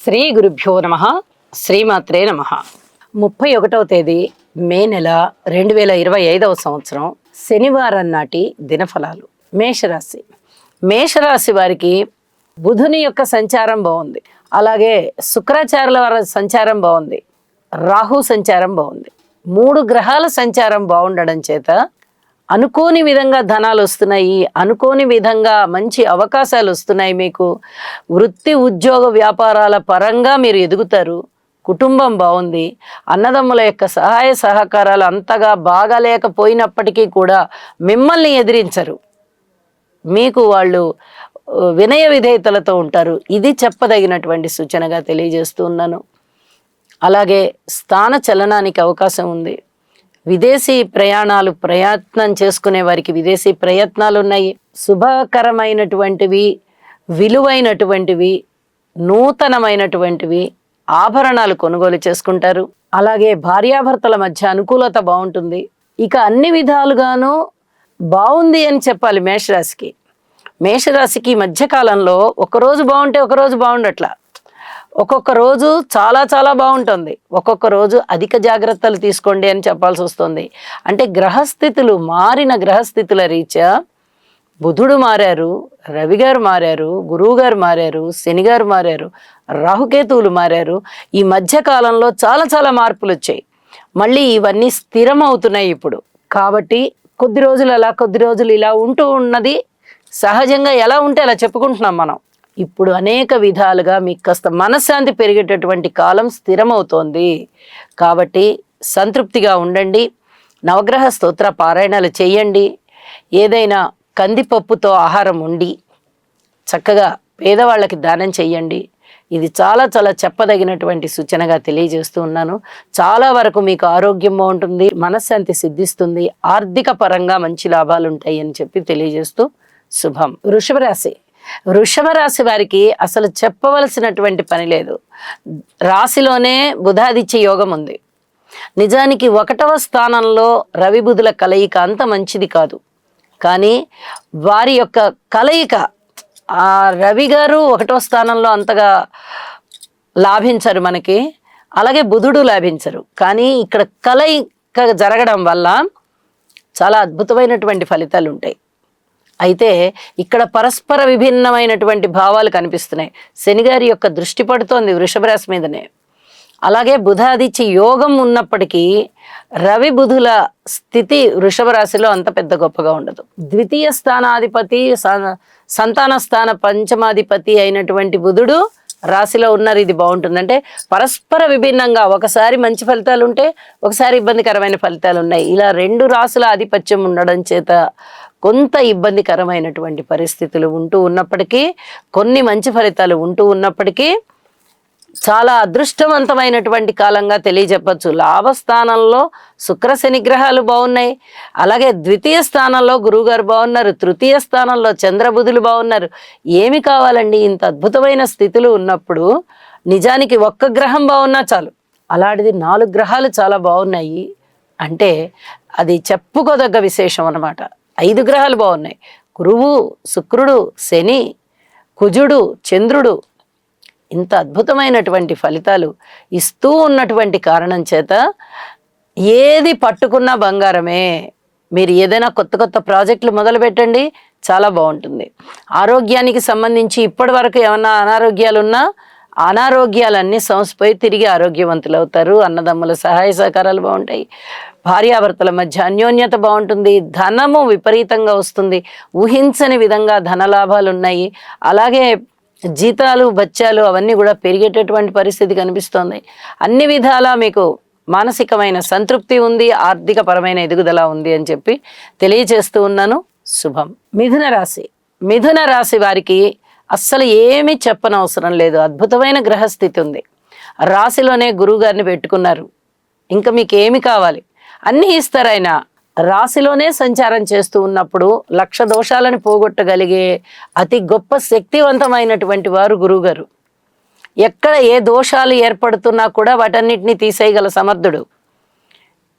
శ్రీ గురుభ్యో నమః. శ్రీమాత్రే నమః. 31వ తేదీ మే నెల 2025వ సంవత్సరం శనివారం నాటి దినఫలాలు. మేషరాశి. మేషరాశి వారికి బుధుని యొక్క సంచారం బాగుంది, అలాగే శుక్రాచార్యుల వారి సంచారం బాగుంది, రాహు సంచారం బాగుంది. 3 గ్రహాల సంచారం బాగుండడం చేత అనుకోని విధంగా ధనాలు వస్తున్నాయి, అనుకోని విధంగా మంచి అవకాశాలు వస్తున్నాయి. మీకు వృత్తి ఉద్యోగ వ్యాపారాల పరంగా మీరు ఎదుగుతారు. కుటుంబం బాగుంది. అన్నదమ్ముల యొక్క సహాయ సహకారాలు అంతగా బాగాలేకపోయినప్పటికీ కూడా మిమ్మల్ని ఎదిరించరు. మీకు వాళ్ళు వినయ విధేయతలతో ఉంటారు. ఇది చెప్పదగినటువంటి సూచనగా తెలియజేస్తూ ఉన్నాను. అలాగే స్థాన చలనానికి అవకాశం ఉంది. విదేశీ ప్రయత్నం చేసుకునే వారికి విదేశీ ప్రయత్నాలు ఉన్నాయి. శుభకరమైనటువంటివి, విలువైనటువంటివి, నూతనమైనటువంటివి ఆభరణాలు కొనుగోలు చేసుకుంటారు. అలాగే భార్యాభర్తల మధ్య అనుకూలత బాగుంటుంది. ఇక అన్ని విధాలుగాను బాగుంది అని చెప్పాలి మేషరాశికి. మేషరాశికి మధ్యకాలంలో ఒకరోజు బాగుంటే ఒకరోజు బాగుండట్లా. ఒక్కొక్క రోజు చాలా చాలా బాగుంటుంది, ఒక్కొక్క రోజు అధిక జాగ్రత్తలు తీసుకోండి అని చెప్పాల్సి వస్తుంది. అంటే గ్రహస్థితులు మారిన గ్రహస్థితుల రీత్యా బుధుడు మారారు, రవి గారు మారారు, గురువు గారు మారారు, శని గారు మారారు, రాహుకేతువులు మారారు. ఈ మధ్యకాలంలో చాలా చాలా మార్పులు వచ్చాయి. మళ్ళీ ఇవన్నీ స్థిరం అవుతున్నాయి ఇప్పుడు. కాబట్టి కొద్ది రోజులు అలా, కొద్ది రోజులు ఇలా ఉంటూ ఉన్నది సహజంగా. ఎలా ఉంటే అలా చెప్పుకుంటున్నాం మనం. ఇప్పుడు అనేక విధాలుగా మీకు కాస్త మనశ్శాంతి పెరిగేటటువంటి కాలం స్థిరమవుతోంది. కాబట్టి సంతృప్తిగా ఉండండి. నవగ్రహ స్తోత్ర పారాయణాలు చేయండి. ఏదైనా కందిపప్పుతో ఆహారం ఉండి చక్కగా పేదవాళ్ళకి దానం చెయ్యండి. ఇది చాలా చాలా చెప్పదగినటువంటి సూచనగా తెలియజేస్తూ ఉన్నాను. చాలా వరకు మీకు ఆరోగ్యం బాగుంటుంది, మనశ్శాంతి సిద్ధిస్తుంది, ఆర్థిక పరంగా మంచి లాభాలు ఉంటాయి అని చెప్పి తెలియజేస్తూ శుభం. వృషభ రాశి. వృషభ రాశి వారికి అసలు చెప్పవలసినటువంటి పని లేదు. రాశిలోనే బుధాదిత్య యోగం ఉంది. నిజానికి 1వ స్థానంలో రవి బుధుల కలయిక అంత మంచిది కాదు. కానీ వారి యొక్క కలయిక, ఆ రవి గారు 1వ స్థానంలో అంతగా లాభించరు మనకి, అలాగే బుధుడు లాభించరు. కానీ ఇక్కడ కలయిక జరగడం వల్ల చాలా అద్భుతమైనటువంటి ఫలితాలు ఉంటాయి. అయితే ఇక్కడ పరస్పర విభిన్నమైనటువంటి భావాలు కనిపిస్తున్నాయి. శనిగారి యొక్క దృష్టి పడుతోంది వృషభ రాశి మీదనే. అలాగే బుధాదిత్య యోగం ఉన్నప్పటికీ రవి బుధుల స్థితి వృషభ రాశిలో అంత పెద్ద గొప్పగా ఉండదు. ద్వితీయ స్థానాధిపతి, సంతాన స్థాన పంచమాధిపతి అయినటువంటి బుధుడు రాశిలో ఉన్నారు. ఇది బాగుంటుంది. అంటే పరస్పర విభిన్నంగా ఒకసారి మంచి ఫలితాలు ఉంటే ఒకసారి ఇబ్బందికరమైన ఫలితాలు ఉన్నాయి. ఇలా 2 రాశుల ఆధిపత్యం ఉండడం చేత కొంత ఇబ్బందికరమైనటువంటి పరిస్థితులు ఉంటూ ఉన్నప్పటికీ, కొన్ని మంచి ఫలితాలు ఉంటూ ఉన్నప్పటికీ చాలా అదృష్టవంతమైనటువంటి కాలంగా తెలియజెప్పచ్చు. లాభస్థానంలో శుక్ర శని గ్రహాలు బాగున్నాయి. అలాగే ద్వితీయ స్థానంలో గురువు గారు బాగున్నారు, తృతీయ స్థానంలో చంద్రబుధులు బాగున్నారు. ఏమి కావాలండి? ఇంత అద్భుతమైన స్థితులు ఉన్నప్పుడు నిజానికి ఒక్క గ్రహం బాగున్నా చాలు. అలాంటిది 4 గ్రహాలు చాలా బాగున్నాయి అంటే అది చెప్పుకోదగ్గ విశేషం అన్నమాట. 5 గ్రహాలు బాగున్నాయి. గురువు, శుక్రుడు, శని, కుజుడు, చంద్రుడు ఇంత అద్భుతమైనటువంటి ఫలితాలు ఇస్తూ ఉన్నటువంటి కారణం చేత ఏది పట్టుకున్నా బంగారమే. మీరు ఏదైనా కొత్త కొత్త ప్రాజెక్టులు మొదలు పెట్టండి, చాలా బాగుంటుంది. ఆరోగ్యానికి సంబంధించి ఇప్పటి వరకు ఏమన్నా అనారోగ్యాలున్నా అనారోగ్యాలన్నీ సమసిపోయి తిరిగి ఆరోగ్యవంతులు అవుతారు. అన్నదమ్ముల సహాయ సహకారాలు బాగుంటాయి. భార్యాభర్తల మధ్య అన్యోన్యత బాగుంటుంది. ధనము విపరీతంగా వస్తుంది. ఊహించని విధంగా ధనలాభాలు ఉన్నాయి. అలాగే జీతాలు బత్యాలు అవన్నీ కూడా పెరిగేటటువంటి పరిస్థితి కనిపిస్తోంది. అన్ని విధాలా మీకు మానసికమైన సంతృప్తి ఉంది, ఆర్థిక పరమైన ఎదుగుదల ఉంది అని చెప్పి తెలియజేస్తూ ఉన్నాను. శుభం. మిథున రాశి. మిథున రాశి వారికి అస్సలు ఏమీ చెప్పనవసరం లేదు. అద్భుతమైన గ్రహస్థితి ఉంది. రాశిలోనే గురువు గారిని పెట్టుకున్నారు. ఇంకా మీకు ఏమి కావాలి? అన్నీ ఇస్తారు ఆయన. రాశిలోనే సంచారం చేస్తూ ఉన్నప్పుడు 1,00,000 దోషాలను పోగొట్టగలిగే అతి గొప్ప శక్తివంతమైనటువంటి వారు గురువుగారు. ఎక్కడ ఏ దోషాలు ఏర్పడుతున్నా కూడా వాటన్నిటిని తీసేయగల సమర్థుడు.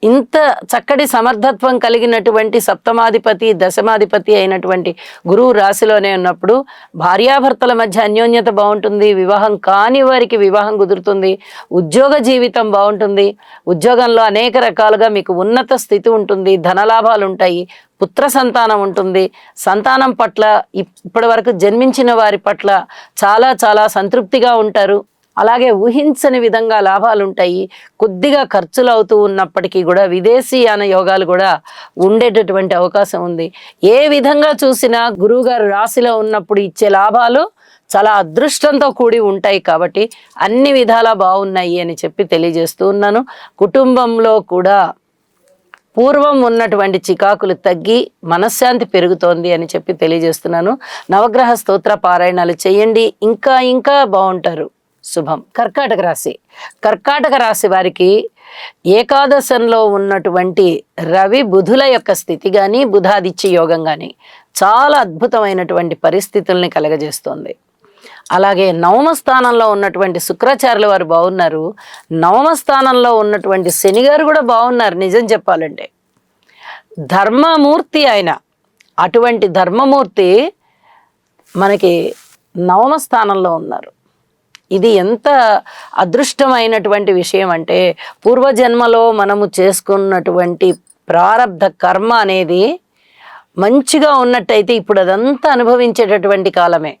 ఇంత చక్కటి సమర్థత్వం కలిగినటువంటి సప్తమాధిపతి దశమాధిపతి అయినటువంటి గురువు రాశిలోనే ఉన్నప్పుడు భార్యాభర్తల మధ్య అన్యోన్యత బాగుంటుంది, వివాహం కాని వారికి వివాహం కుదురుతుంది, ఉద్యోగ జీవితం బాగుంటుంది, ఉద్యోగంలో అనేక రకాలుగా మీకు ఉన్నత స్థితి ఉంటుంది, ధనలాభాలు ఉంటాయి, పుత్ర సంతానం ఉంటుంది, సంతానం పట్ల ఇప్పటి వరకు జన్మించిన వారి పట్ల చాలా చాలా సంతృప్తిగా ఉంటారు. అలాగే ఊహించని విధంగా లాభాలు ఉంటాయి. కొద్దిగా ఖర్చులు అవుతూ ఉన్నప్పటికీ కూడా విదేశీయాన యోగాలు కూడా ఉండేటటువంటి అవకాశం ఉంది. ఏ విధంగా చూసినా గురువుగారు రాశిలో ఉన్నప్పుడు ఇచ్చే లాభాలు చాలా అదృష్టంతో కూడి ఉంటాయి. కాబట్టి అన్ని విధాలా బాగున్నాయి అని చెప్పి తెలియజేస్తూ ఉన్నాను. కుటుంబంలో కూడా పూర్వం ఉన్నటువంటి చికాకులు తగ్గి మనశ్శాంతి పెరుగుతోంది అని చెప్పి తెలియజేస్తున్నాను. నవగ్రహ స్తోత్ర పారాయణాలు చేయండి, ఇంకా ఇంకా బాగుంటారు. శుభం. కర్కాటక రాశి. కర్కాటక రాశి వారికి ఏకాదశంలో ఉన్నటువంటి రవి బుధుల యొక్క స్థితి కానీ బుధాదిత్య యోగం కానీ చాలా అద్భుతమైనటువంటి పరిస్థితుల్ని కలగజేస్తోంది. అలాగే నవమ స్థానంలో ఉన్నటువంటి శుక్రాచార్యుల వారు బాగున్నారు. నవమ స్థానంలో ఉన్నటువంటి శని గారు కూడా బాగున్నారు. నిజం చెప్పాలంటే ధర్మమూర్తి ఆయన, అటువంటి ధర్మమూర్తి మనకి నవమ స్థానంలో ఉన్నారు. ఇది ఎంత అదృష్టమైనటువంటి విషయం అంటే పూర్వజన్మలో మనము చేసుకున్నటువంటి ప్రారబ్ధ కర్మ అనేది మంచిగా ఉన్నట్టయితే ఇప్పుడు అదంతా అనుభవించేటటువంటి కాలమే.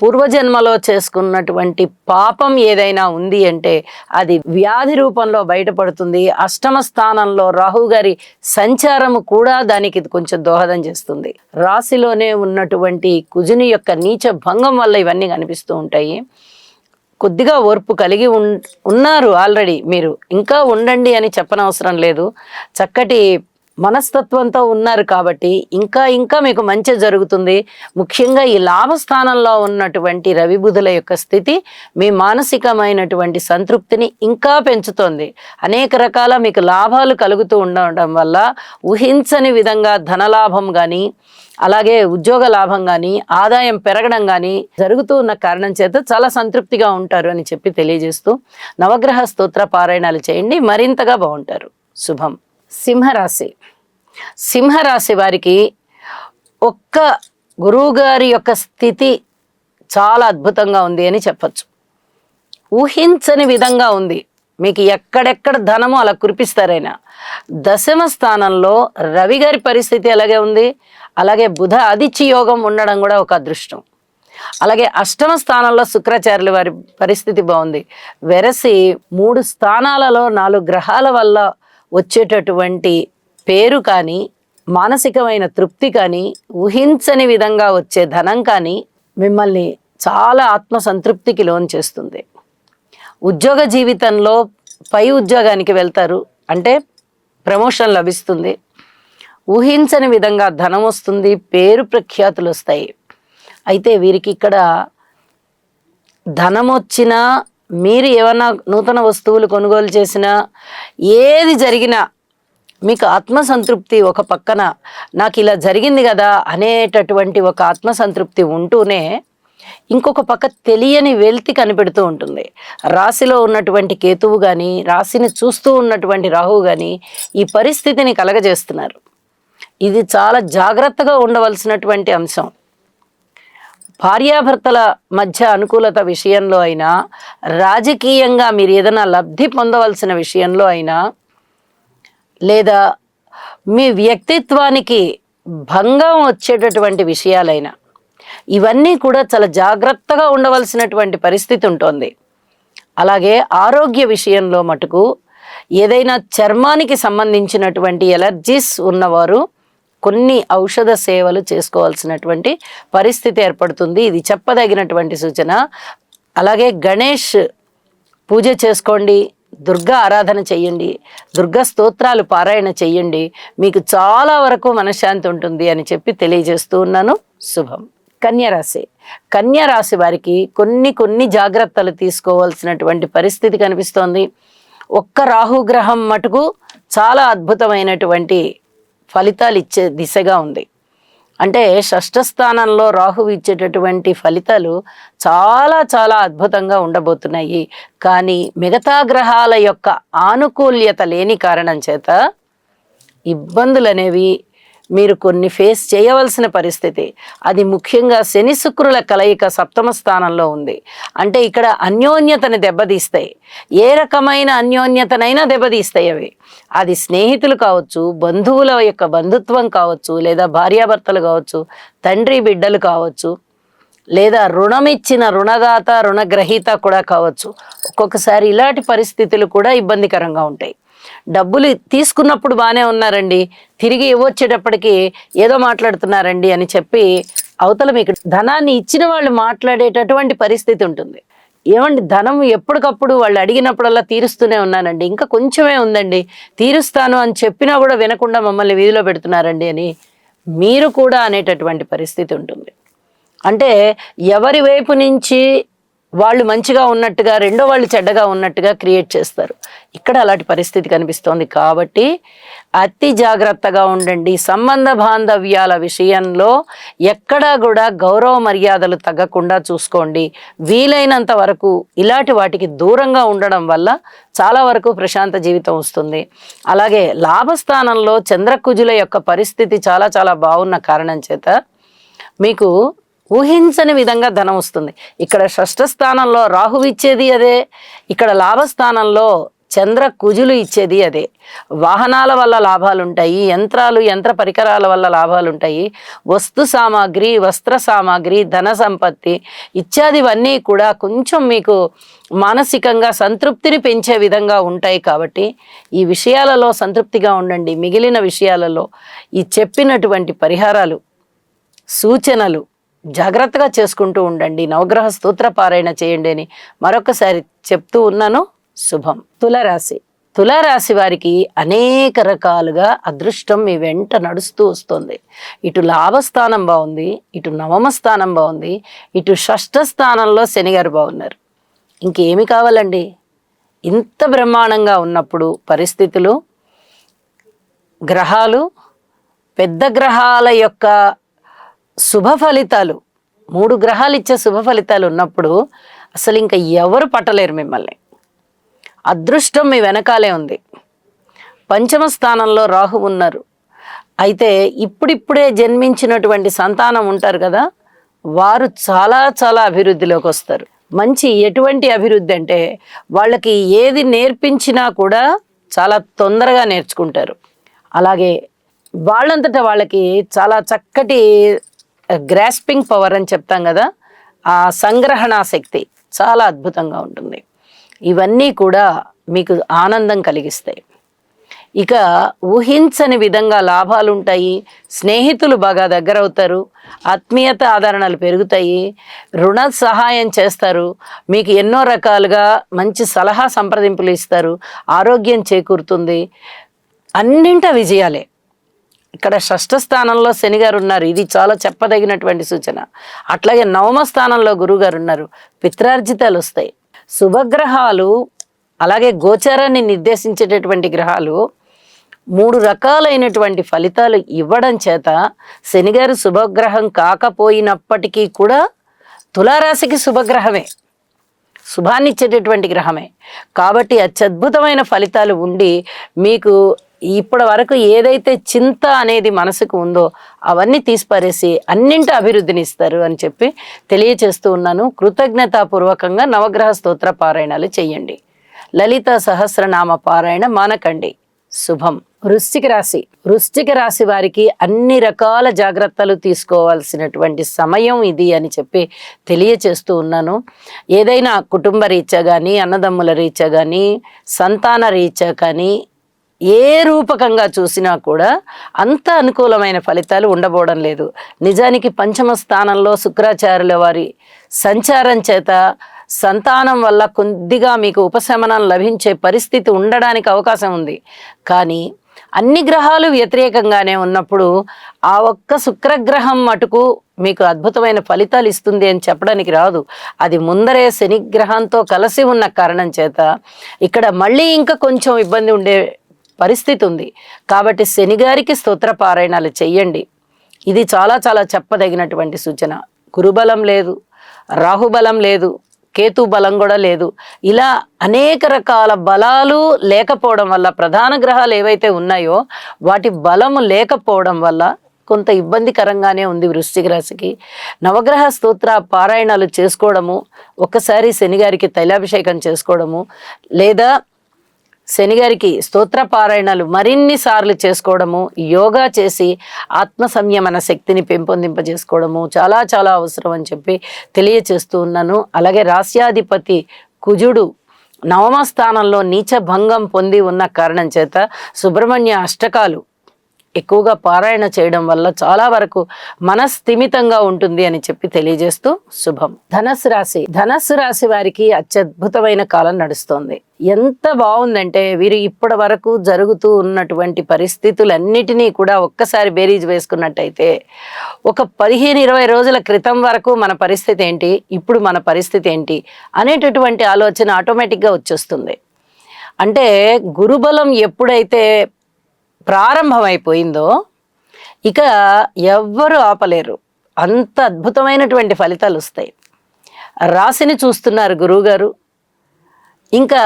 పూర్వజన్మలో చేసుకున్నటువంటి పాపం ఏదైనా ఉంది అంటే అది వ్యాధి రూపంలో బయటపడుతుంది. అష్టమ స్థానంలో రాహు గారి సంచారము కూడా దానికి కొంచెం దోహదం చేస్తుంది. రాశిలోనే ఉన్నటువంటి కుజుని యొక్క నీచ భంగం వల్ల ఇవన్నీ కనిపిస్తూ ఉంటాయి. కొద్దిగా ఓర్పు కలిగి ఉన్నారు ఆల్రెడీ, మీరు ఇంకా ఉండండి అని చెప్పనవసరం లేదు. చక్కటి మనస్తత్వంతో ఉన్నారు కాబట్టి ఇంకా ఇంకా మీకు మంచి జరుగుతుంది. ముఖ్యంగా ఈ లాభస్థానంలో ఉన్నటువంటి రవి బుధుల యొక్క స్థితి మీ మానసికమైనటువంటి సంతృప్తిని ఇంకా పెంచుతోంది. అనేక రకాల మీకు లాభాలు కలుగుతూ ఉండడం వల్ల ఊహించని విధంగా ధనలాభం కానీ అలాగే ఉద్యోగ లాభం కానీ ఆదాయం పెరగడం కానీ జరుగుతూ ఉన్న కారణం చేత చాలా సంతృప్తిగా ఉంటారు అని చెప్పి తెలియజేస్తూ నవగ్రహ స్తోత్ర పారాయణాలు చేయండి, మరింతగా బాగుంటారు. శుభం. సింహరాశి. సింహరాశి వారికి ఒక్క గురువుగారి యొక్క స్థితి చాలా అద్భుతంగా ఉంది అని చెప్పచ్చు. ఊహించని విధంగా ఉంది. మీకు ఎక్కడెక్కడ ధనము అలా కురిపిస్తారైనా. దశమ స్థానంలో రవి గారి పరిస్థితి అలాగే ఉంది. అలాగే బుధ ఆదిత్య యోగం ఉండడం కూడా ఒక అదృష్టం. అలాగే అష్టమ స్థానంలో శుక్రాచార్యుల వారి పరిస్థితి బాగుంది. వెరసి 3 స్థానాలలో 4 గ్రహాల వల్ల వచ్చేటటువంటి పేరు కానీ మానసికమైన తృప్తి కానీ ఊహించని విధంగా వచ్చే ధనం కానీ మిమ్మల్ని చాలా ఆత్మసంతృప్తికి లోన్ చేస్తుంది. ఉద్యోగ జీవితంలో పై ఉద్యోగానికి వెళ్తారు, అంటే ప్రమోషన్ లభిస్తుంది. ఊహించని విధంగా ధనం వస్తుంది, పేరు ప్రఖ్యాతులు వస్తాయి. అయితే వీరికి ఇక్కడ ధనం వచ్చినా, మీరు ఏమన్నా నూతన వస్తువులు కొనుగోలు చేసినా, ఏది జరిగినా మీకు ఆత్మసంతృప్తి ఒక పక్కన నాకు ఇలా జరిగింది కదా అనేటటువంటి ఒక ఆత్మసంతృప్తి ఉంటూనే ఇంకొక పక్క తెలియని వెల్తి కనిపెడుతూ ఉంటుంది. రాశిలో ఉన్నటువంటి కేతువు కానీ రాశిని చూస్తూ ఉన్నటువంటి రాహువు కానీ ఈ పరిస్థితిని కలగజేస్తున్నారు. ఇది చాలా జాగ్రత్తగా ఉండవలసినటువంటి అంశం. భార్యాభర్తల మధ్య అనుకూలత విషయంలో అయినా, రాజకీయంగా మీరు ఏదైనా లబ్ధి పొందవలసిన విషయంలో అయినా, లేదా మీ వ్యక్తిత్వానికి భంగం వచ్చేటటువంటి విషయాలైనా, ఇవన్నీ కూడా చాలా జాగ్రత్తగా ఉండవలసినటువంటి పరిస్థితి ఉంటుంది. అలాగే ఆరోగ్య విషయంలో మటుకు ఏదైనా చర్మానికి సంబంధించినటువంటి ఎలర్జీస్ ఉన్నవారు కొన్ని ఔషధ సేవలు చేసుకోవాల్సినటువంటి పరిస్థితి ఏర్పడుతుంది. ఇది చెప్పదగినటువంటి సూచన. అలాగే గణేష్ పూజ చేసుకోండి, దుర్గా ఆరాధన చెయ్యండి, దుర్గా స్తోత్రాలు పారాయణ చెయ్యండి, మీకు చాలా వరకు మనశ్శాంతి ఉంటుంది అని చెప్పి తెలియజేస్తూ ఉన్నాను. శుభం. కన్యరాశి. కన్యరాశి వారికి కొన్ని జాగ్రత్తలు తీసుకోవాల్సినటువంటి పరిస్థితి కనిపిస్తోంది. ఒక్క రాహుగ్రహం మటుకు చాలా అద్భుతమైనటువంటి ఫలితాలు ఇచ్చే దిశగా ఉంది. అంటే షష్ఠ స్థానంలో రాహువు ఇచ్చేటటువంటి ఫలితాలు చాలా చాలా అద్భుతంగా ఉండబోతున్నాయి. కానీ మిగతా గ్రహాల యొక్క ఆనుకూల్యత లేని కారణం చేత ఇబ్బందులు అనేవి మీరు కొన్ని ఫేస్ చేయవలసిన పరిస్థితి. అది ముఖ్యంగా శని శుక్రుల కలయిక సప్తమ స్థానంలో ఉంది. అంటే ఇక్కడ అన్యోన్యతని దెబ్బతీస్తాయి. ఏ రకమైన అన్యోన్యతనైనా దెబ్బతీస్తాయి అవి. అది స్నేహితులు కావచ్చు, బంధువుల యొక్క బంధుత్వం కావచ్చు, లేదా భార్యాభర్తలు కావచ్చు, తండ్రి బిడ్డలు కావచ్చు, లేదా రుణం ఇచ్చిన రుణదాత రుణగ్రహీత కూడా కావచ్చు. ఒక్కొక్కసారి ఇలాంటి పరిస్థితులు కూడా ఇబ్బందికరంగా ఉంటాయి. డబ్బులు తీసుకున్నప్పుడు బాగానే ఉన్నారండి, తిరిగి ఇవ్వచ్చేటప్పటికి ఏదో మాట్లాడుతున్నారండి అని చెప్పి అవతల మీకు ధనాన్ని ఇచ్చిన వాళ్ళు మాట్లాడేటటువంటి పరిస్థితి ఉంటుంది. ఏమండి, ధనం ఎప్పటికప్పుడు వాళ్ళు అడిగినప్పుడల్లా తీరుస్తూనే ఉన్నానండి, ఇంకా కొంచెమే ఉందండి, తీరుస్తాను అని చెప్పినా కూడా వినకుండా మమ్మల్ని వీధిలో పెడుతున్నారండి అని మీరు కూడా అనేటటువంటి పరిస్థితి ఉంటుంది. అంటే ఎవరి వైపు నుంచి వాళ్ళు మంచిగా ఉన్నట్టుగా రెండో వాళ్ళు చెడ్డగా ఉన్నట్టుగా క్రియేట్ చేస్తారు. ఇక్కడ అలాంటి పరిస్థితి కనిపిస్తోంది. కాబట్టి అతి జాగ్రత్తగా ఉండండి. సంబంధ బాంధవ్యాల విషయంలో ఎక్కడా కూడా గౌరవ మర్యాదలు తగ్గకుండా చూసుకోండి. వీలైనంత వరకు ఇలాంటి వాటికి దూరంగా ఉండడం వల్ల చాలా వరకు ప్రశాంత జీవితం వస్తుంది. అలాగే లాభస్థానంలో చంద్రకుజుల యొక్క పరిస్థితి చాలా చాలా బాగున్న కారణం చేత మీకు ఊహించని విధంగా ధనం వస్తుంది. ఇక్కడ షష్ఠ స్థానంలో రాహువు ఇచ్చేది అదే, ఇక్కడ లాభస్థానంలో చంద్ర కుజులు ఇచ్చేది అదే. వాహనాల వల్ల లాభాలు ఉంటాయి, యంత్ర పరికరాల వల్ల లాభాలు ఉంటాయి, వస్తు సామాగ్రి, వస్త్ర సామాగ్రి, ధన సంపత్తి ఇత్యాదివన్నీ కూడా కొంచెం మీకు మానసికంగా సంతృప్తిని పెంచే విధంగా ఉంటాయి. కాబట్టి ఈ విషయాలలో సంతృప్తిగా ఉండండి. మిగిలిన విషయాలలో ఈ చెప్పినటువంటి పరిహారాలు, సూచనలు జాగ్రత్తగా చేసుకుంటూ ఉండండి. నవగ్రహ స్తోత్ర పారాయణ చేయండి అని మరొకసారి చెప్తూ ఉన్నాను. శుభం. తులారాశి వారికి అనేక రకాలుగా అదృష్టం మీ వెంట నడుస్తూ వస్తుంది. ఇటు లాభస్థానం బాగుంది, ఇటు నవమ స్థానం బాగుంది, ఇటు షష్ఠ స్థానంలో శనిగారు బాగున్నారు. ఇంకేమి కావాలండి? ఇంత బ్రహ్మాండంగా ఉన్నప్పుడు పరిస్థితులు, గ్రహాలు, పెద్ద గ్రహాల యొక్క శుభ ఫలితాలు, 3 గ్రహాలు ఇచ్చే శుభ ఫలితాలు ఉన్నప్పుడు అసలు ఇంకా ఎవరు పట్టలేరు మిమ్మల్ని. అదృష్టం మీ వెనకాలే ఉంది. పంచమ స్థానంలో రాహు ఉన్నారు. అయితే ఇప్పుడిప్పుడే జన్మించినటువంటి సంతానం ఉంటారు కదా, వారు చాలా చాలా అభివృద్ధిలోకి వస్తారు. మంచి ఎటువంటి అభివృద్ధి అంటే వాళ్ళకి ఏది నేర్పించినా కూడా చాలా తొందరగా నేర్చుకుంటారు. అలాగే వాళ్ళంతటా వాళ్ళకి చాలా చక్కటి గ్రాస్పింగ్ పవర్ అని చెప్తాం కదా, ఆ సంగ్రహణ శక్తి చాలా అద్భుతంగా ఉంటుంది. ఇవన్నీ కూడా మీకు ఆనందం కలిగిస్తాయి. ఇక ఊహించని విధంగా లాభాలు ఉంటాయి. స్నేహితులు బాగా దగ్గరవుతారు. ఆత్మీయత ఆదరణలు పెరుగుతాయి. రుణ సహాయం చేస్తారు. మీకు ఎన్నో రకాలుగా మంచి సలహా సంప్రదింపులు ఇస్తారు. ఆరోగ్యం చేకూరుతుంది. అన్నింట విజయాలే. ఇక్కడ షష్ఠ స్థానంలో శనిగారు ఉన్నారు, ఇది చాలా చెప్పదగినటువంటి సూచన. అట్లాగే నవమ స్థానంలో గురువుగారు ఉన్నారు, పిత్రార్జితాలు వస్తాయి. శుభగ్రహాలు అలాగే గోచారాన్ని నిర్దేశించేటటువంటి గ్రహాలు 3 రకాలైనటువంటి ఫలితాలు ఇవ్వడం చేత శనిగారు శుభగ్రహం కాకపోయినప్పటికీ కూడా తులారాశికి శుభగ్రహమే, శుభాన్ని ఇచ్చేటటువంటి గ్రహమే. కాబట్టి అత్యద్భుతమైన ఫలితాలు ఉండి మీకు ఇప్పటి వరకు ఏదైతే చింత అనేది మనసుకు ఉందో అవన్నీ తీసిపారేసి అన్నింటి అభివృద్ధిని ఇస్తారు అని చెప్పి తెలియచేస్తూ ఉన్నాను. కృతజ్ఞతాపూర్వకంగా నవగ్రహ స్తోత్ర పారాయణాలు చెయ్యండి. లలిత సహస్రనామ పారాయణ మానకండి. శుభం. వృశ్చిక రాశి వారికి అన్ని రకాల జాగ్రత్తలు తీసుకోవాల్సినటువంటి సమయం ఇది అని చెప్పి తెలియచేస్తూ ఉన్నాను. ఏదైనా కుటుంబ రీత్యా కానీ, అన్నదమ్ముల రీత్యా కానీ, సంతాన రీత్యా కానీ, ఏ రూపకంగా చూసినా కూడా అంత అనుకూలమైన ఫలితాలు ఉండబోవడం లేదు. నిజానికి పంచమ స్థానంలో శుక్రాచార్యుల వారి సంచారం చేత సంతానం వల్ల కొద్దిగా మీకు ఉపశమనం లభించే పరిస్థితి ఉండడానికి అవకాశం ఉంది. కానీ అన్ని గ్రహాలు వ్యతిరేకంగానే ఉన్నప్పుడు ఆ ఒక్క శుక్రగ్రహం మటుకు మీకు అద్భుతమైన ఫలితాలు ఇస్తుంది అని చెప్పడానికి రాదు. అది ముందరే శని గ్రహంతో కలిసి ఉన్న కారణం చేత ఇక్కడ మళ్ళీ ఇంకా కొంచెం ఇబ్బంది ఉండే పరిస్థితి ఉంది. కాబట్టి శనిగారికి స్తోత్ర పారాయణాలు చెయ్యండి. ఇది చాలా చాలా చెప్పదగినటువంటి సూచన. గురుబలం లేదు, రాహుబలం లేదు, కేతు బలం కూడా లేదు. ఇలా అనేక రకాల బలాలు లేకపోవడం వల్ల, ప్రధాన గ్రహాలు ఏవైతే ఉన్నాయో వాటి బలము లేకపోవడం వల్ల కొంత ఇబ్బందికరంగానే ఉంది వృశ్చిక రాశికి. నవగ్రహ స్తోత్ర పారాయణాలు చేసుకోవడము, ఒక్కసారి శనిగారికి తైలాభిషేకం చేసుకోవడము, లేదా శనిగారికి స్తోత్ర పారాయణాలు మరిన్ని సార్లు చేసుకోవడము, యోగా చేసి ఆత్మ సంయమన శక్తిని పెంపొందింపజేసుకోవడము చాలా చాలా అవసరం అని చెప్పి తెలియచేస్తూ ఉన్నాను. అలాగే రాస్యాధిపతి కుజుడు నవమ స్థానంలో నీచ భంగం పొంది ఉన్న కారణం చేత సుబ్రహ్మణ్య అష్టకాలు ఎక్కువగా పారాయణ చేయడం వల్ల చాలా వరకు మనస్థిమితంగా ఉంటుంది అని చెప్పి తెలియజేస్తూ శుభం. ధనస్సు రాశి వారికి అత్యద్భుతమైన కాలం నడుస్తోంది. ఎంత బాగుందంటే వీరు ఇప్పటి వరకు జరుగుతూ ఉన్నటువంటి పరిస్థితులన్నిటినీ కూడా ఒక్కసారి బేరీజ్ వేసుకున్నట్టయితే ఒక 15-20 రోజుల క్రితం వరకు మన పరిస్థితి ఏంటి, ఇప్పుడు మన పరిస్థితి ఏంటి అనేటటువంటి ఆలోచన ఆటోమేటిక్గా వచ్చేస్తుంది. అంటే గురుబలం ఎప్పుడైతే ప్రారంభమైపోయిందో ఇక ఎవ్వరు ఆపలేరు. అంత అద్భుతమైనటువంటి ఫలితాలు వస్తాయి. రాశిని చూస్తున్నారు గురువుగారు. ఇంకా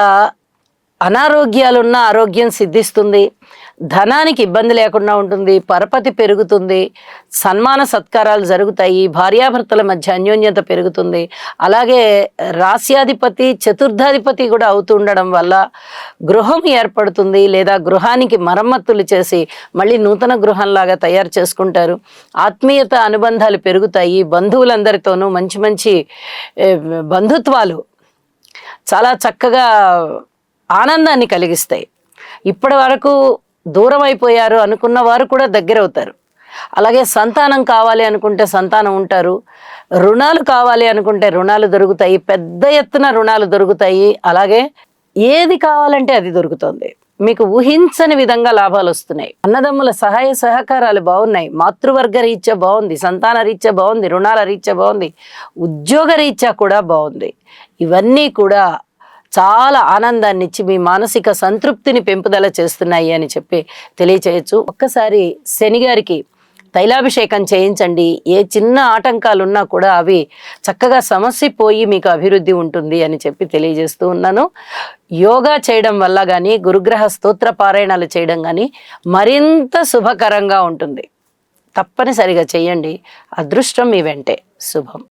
అనారోగ్యాలున్న ఆరోగ్యం సిద్ధిస్తుంది, ధనానికి ఇబ్బంది లేకుండా ఉంటుంది, పరపతి పెరుగుతుంది, సన్మాన సత్కారాలు జరుగుతాయి, భార్యాభర్తల మధ్య అన్యోన్యత పెరుగుతుంది. అలాగే రాస్యాధిపతి చతుర్థాధిపతి కూడా అవుతూ ఉండడం వల్ల గృహం ఏర్పడుతుంది, లేదా గృహానికి మరమ్మతులు చేసి మళ్ళీ నూతన గృహంలాగా తయారు చేసుకుంటారు. ఆత్మీయత అనుబంధాలు పెరుగుతాయి, బంధువులందరితోనూ మంచి మంచి బంధుత్వాలు చాలా చక్కగా ఆనందాన్ని కలిగిస్తాయి. ఇప్పటి వరకు దూరం అయిపోయారు అనుకున్న వారు కూడా దగ్గర అవుతారు. అలాగే సంతానం కావాలి అనుకుంటే సంతానం ఉంటారు, రుణాలు కావాలి అనుకుంటే రుణాలు దొరుకుతాయి, పెద్ద ఎత్తున రుణాలు దొరుకుతాయి. అలాగే ఏది కావాలంటే అది దొరుకుతుంది. మీకు ఊహించని విధంగా లాభాలు వస్తున్నాయి. అన్నదమ్ముల సహాయ సహకారాలు బాగున్నాయి, మాతృవర్గ రీత్యా బాగుంది, సంతాన రీత్యా బాగుంది, రుణాల రీత్యా బాగుంది, ఉద్యోగ రీత్యా కూడా బాగుంది. ఇవన్నీ కూడా చాలా ఆనందాన్ని ఇచ్చి మీ మానసిక సంతృప్తిని పెంపుదల చేస్తున్నాయి అని చెప్పి తెలియచేయచ్చు. ఒక్కసారి శనిగారికి తైలాభిషేకం చేయించండి. ఏ చిన్న ఆటంకాలు ఉన్నా కూడా అవి చక్కగా సమసిపోయి మీకు అభివృద్ధి ఉంటుంది అని చెప్పి తెలియజేస్తూ ఉన్నాను. యోగా చేయడం వల్ల కానీ, గురుగ్రహ స్తోత్ర పారాయణాలు చేయడం కానీ మరింత శుభకరంగా ఉంటుంది. తప్పనిసరిగా చేయండి, అదృష్టం మీ వెంటే. శుభం.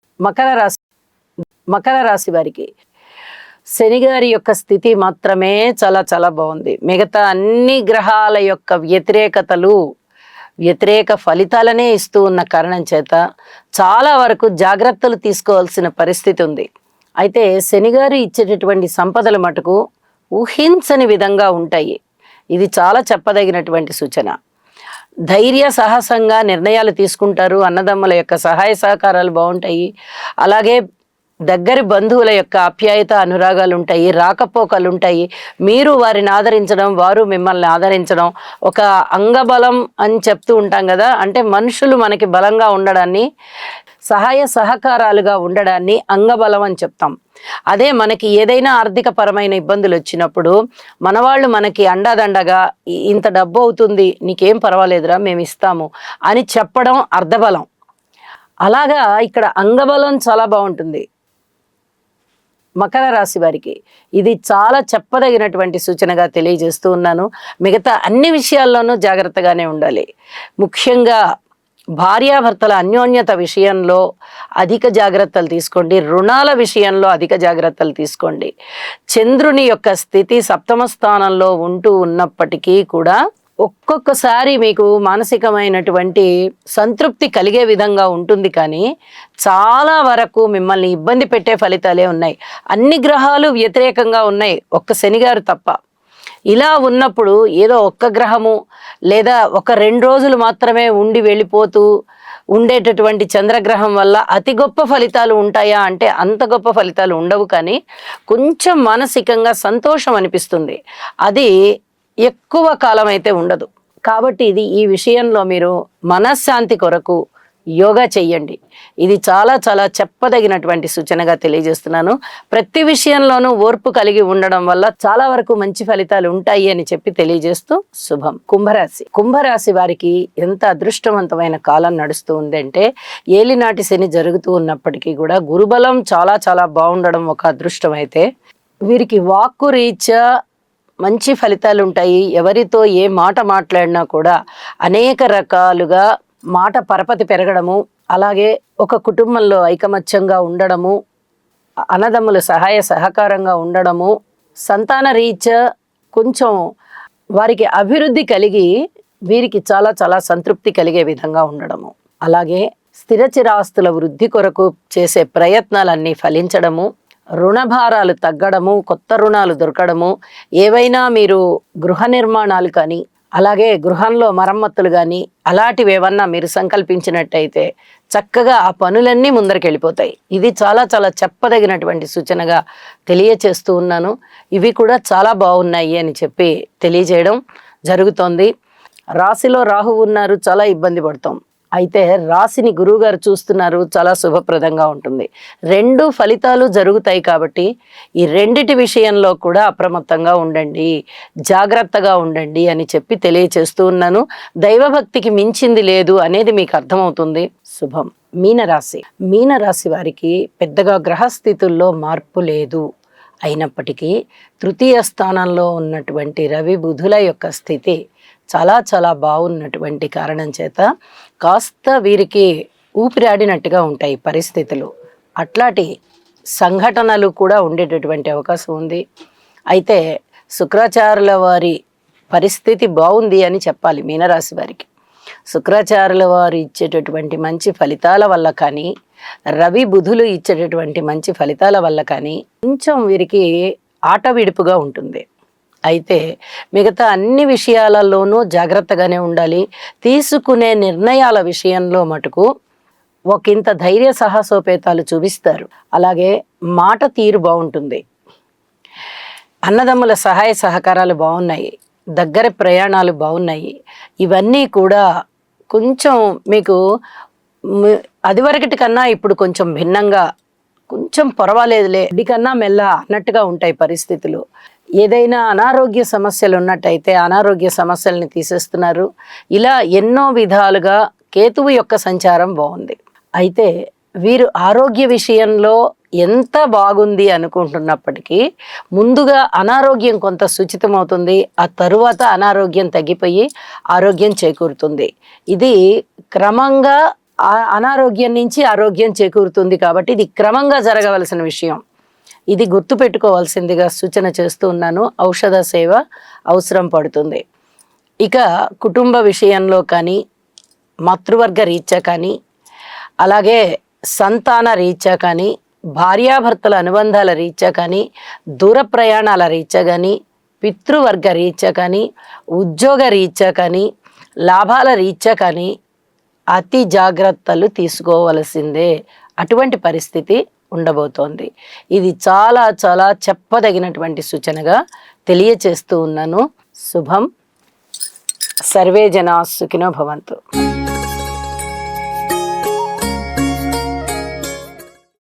మకర రాశి వారికి శనిగారి యొక్క స్థితి మాత్రమే చాలా చాలా బాగుంది. మిగతా అన్ని గ్రహాల యొక్క వ్యతిరేక ఫలితాలనే ఇస్తూ ఉన్న కారణం చేత చాలా వరకు జాగ్రత్తలు తీసుకోవాల్సిన పరిస్థితి ఉంది. అయితే శనిగారు ఇచ్చేటటువంటి సంపదల మటుకు ఊహించని విధంగా ఉంటాయి. ఇది చాలా చెప్పదగినటువంటి సూచన. ధైర్య సాహసంగా నిర్ణయాలు తీసుకుంటారు. అన్నదమ్ముల యొక్క సహాయ సహకారాలు బాగుంటాయి. అలాగే దగ్గరి బంధువుల యొక్క ఆప్యాయత అనురాగాలు ఉంటాయి, రాకపోకలు ఉంటాయి. మీరు వారిని ఆదరించడం, వారు మిమ్మల్ని ఆదరించడం, ఒక అంగబలం అని చెప్తూ ఉంటాం కదా, అంటే మనుషులు మనకి బలంగా ఉండడాన్ని, సహాయ సహకారాలుగా ఉండడాన్ని అంగబలం అని చెప్తాం. అదే మనకి ఏదైనా ఆర్థిక పరమైన ఇబ్బందులు వచ్చినప్పుడు మనవాళ్ళు మనకి అండదండగా ఇంత డబ్బు అవుతుంది, నీకేం పర్వాలేదురా మేము ఇస్తాము అని చెప్పడం అర్ధబలం. అలాగా ఇక్కడ అంగబలం చాలా బాగుంటుంది. మకర రాశి వారికి ఇది చాలా చెప్పదగినటువంటి సూచనగా తెలియజేస్తూ ఉన్నాను. మిగతా అన్ని విషయాల్లోనూ జాగ్రత్తగానే ఉండాలి. ముఖ్యంగా భార్యాభర్తల అన్యోన్యత విషయంలో అధిక జాగ్రత్తలు తీసుకోండి. రుణాల విషయంలో అధిక జాగ్రత్తలు తీసుకోండి. చంద్రుని యొక్క స్థితి సప్తమ స్థానంలో ఉంటూ ఉన్నప్పటికీ కూడా ఒక్కొక్కసారి మీకు మానసికమైనటువంటి సంతృప్తి కలిగే విధంగా ఉంటుంది, కానీ చాలా వరకు మిమ్మల్ని ఇబ్బంది పెట్టే ఫలితాలే ఉన్నాయి. అన్ని గ్రహాలు వ్యతిరేకంగా ఉన్నాయి, ఒక్క శనిగారు తప్ప. ఇలా ఉన్నప్పుడు ఏదో ఒక్క గ్రహము లేదా ఒక 2 రోజులు మాత్రమే ఉండి వెళ్ళిపోతూ ఉండేటటువంటి చంద్రగ్రహం వల్ల అతి గొప్ప ఫలితాలు ఉంటాయా అంటే అంత గొప్ప ఫలితాలు ఉండవు, కానీ కొంచెం మానసికంగా సంతోషం అనిపిస్తుంది. అది ఎక్కువ కాలం అయితే ఉండదు. కాబట్టి ఈ విషయంలో మీరు మనశ్శాంతి కొరకు యోగా చెయ్యండి. ఇది చాలా చాలా చెప్పదగినటువంటి సూచనగా తెలియజేస్తున్నాను. ప్రతి విషయంలోనూ ఓర్పు కలిగి ఉండడం వల్ల చాలా వరకు మంచి ఫలితాలు ఉంటాయి అని చెప్పి తెలియజేస్తూ శుభం. కుంభరాశి వారికి ఎంత అదృష్టవంతమైన కాలం నడుస్తూ ఉందంటే, ఏలినాటి శని జరుగుతూ ఉన్నప్పటికీ కూడా గురుబలం చాలా చాలా బాగుండడం ఒక అదృష్టం. అయితే వీరికి వాక్కు రీత్యా మంచి ఫలితాలు ఉంటాయి. ఎవరితో ఏ మాట మాట్లాడినా కూడా అనేక రకాలుగా మాట పరపతి పెరగడము, అలాగే ఒక కుటుంబంలో ఐకమత్యంగా ఉండడము, అన్నదమ్ముల సహాయ సహకారంగా ఉండడము, సంతాన రీత్యా కొంచెం వారికి అభివృద్ధి కలిగి వీరికి చాలా చాలా సంతృప్తి కలిగే విధంగా ఉండడము, అలాగే స్థిరచిరాస్తుల వృద్ధి కొరకు చేసే ప్రయత్నాలన్నీ ఫలించడము, రుణభారాలు తగ్గడము, కొత్త రుణాలు దొరకడము, ఏవైనా మీరు గృహ నిర్మాణాలు కానీ అలాగే గృహంలో మరమ్మతులు కానీ అలాంటివి ఏమన్నా మీరు సంకల్పించినట్టయితే చక్కగా ఆ పనులన్నీ ముందరికి వెళ్ళిపోతాయి. ఇది చాలా చాలా చెప్పదగినటువంటి సూచనగా తెలియచేస్తూ ఉన్నాను. ఇవి కూడా చాలా బాగున్నాయి అని చెప్పి తెలియజేయడం జరుగుతోంది. రాశిలో రాహువు ఉన్నారు, చాలా ఇబ్బంది పడతాం. అయితే రాశిని గురువుగారు చూస్తున్నారు, చాలా శుభప్రదంగా ఉంటుంది. రెండు ఫలితాలు జరుగుతాయి కాబట్టి ఈ రెండిటి విషయంలో కూడా అప్రమత్తంగా ఉండండి, జాగ్రత్తగా ఉండండి అని చెప్పి తెలియచేస్తూ ఉన్నాను. దైవభక్తికి మించింది లేదు అనేది మీకు అర్థమవుతుంది. శుభం. మీనరాశి వారికి పెద్దగా గ్రహస్థితుల్లో మార్పు లేదు. అయినప్పటికీ తృతీయ స్థానంలో ఉన్నటువంటి రవి బుధుల యొక్క స్థితి చాలా చాలా బాగున్నటువంటి కారణం చేత కాస్త వీరికి ఊపిరాడినట్టుగా ఉంటాయి పరిస్థితులు. అట్లాంటి సంఘటనలు కూడా ఉండేటటువంటి అవకాశం ఉంది. అయితే శుక్రాచార్యుల వారి పరిస్థితి బాగుంది అని చెప్పాలి. మీనరాశి వారికి శుక్రాచార్యుల వారు ఇచ్చేటటువంటి మంచి ఫలితాల వల్ల కానీ, రవి బుధులు ఇచ్చేటటువంటి మంచి ఫలితాల వల్ల కానీ కొంచెం వీరికి ఆట విడుపుగా ఉంటుంది. అయితే మిగతా అన్ని విషయాలలోనూ జాగ్రత్తగానే ఉండాలి. తీసుకునే నిర్ణయాల విషయంలో మటుకు ఒకంత ధైర్య సాహసోపేతాలు చూపిస్తారు. అలాగే మాట తీరు బాగుంటుంది. అన్నదమ్ముల సహాయ సహకారాలు బాగున్నాయి, దగ్గర ప్రయాణాలు బాగున్నాయి. ఇవన్నీ కూడా కొంచెం మీకు అదివరకటి కన్నా ఇప్పుడు కొంచెం భిన్నంగా, కొంచెం పర్వాలేదులే ఇదికన్నా మెల్ల అన్నట్టుగా ఉంటాయి పరిస్థితులు. ఏదైనా అనారోగ్య సమస్యలు ఉన్నట్టయితే అనారోగ్య సమస్యల్ని తీసేస్తున్నారు. ఇలా ఎన్నో విధాలుగా కేతువు యొక్క సంచారం బాగుంది. అయితే వీరు ఆరోగ్య విషయంలో ఎంత బాగుంది అనుకుంటున్నప్పటికీ ముందుగా అనారోగ్యం కొంత సూచితమవుతుంది. ఆ తరువాత అనారోగ్యం తగ్గిపోయి ఆరోగ్యం చేకూరుతుంది. ఇది క్రమంగా అనారోగ్యం నుంచి ఆరోగ్యం చేకూరుతుంది. కాబట్టి ఇది క్రమంగా జరగవలసిన విషయం. ఇది గుర్తుపెట్టుకోవాల్సిందిగా సూచన చేస్తూ ఉన్నాను. ఔషధ సేవ అవసరం పడుతుంది. ఇక కుటుంబ విషయంలో కానీ, మాతృవర్గ రీత్యా కానీ, అలాగే సంతాన రీత్యా కానీ, భార్యాభర్తల అనుబంధాల రీత్యా కానీ, దూర ప్రయాణాల రీత్యా కానీ, పితృవర్గ రీత్యా కానీ, ఉద్యోగ రీత్యా కానీ, లాభాల రీత్యా కానీ అతి జాగ్రత్తలు తీసుకోవలసిందే. అటువంటి పరిస్థితి ఉండబోతోంది. ఇది చాలా చాలా చెప్పదగినటువంటి సూచనగా తెలియచేస్తూ ఉన్నాను. శుభం. సర్వే జనా సుఖినో భవంతు.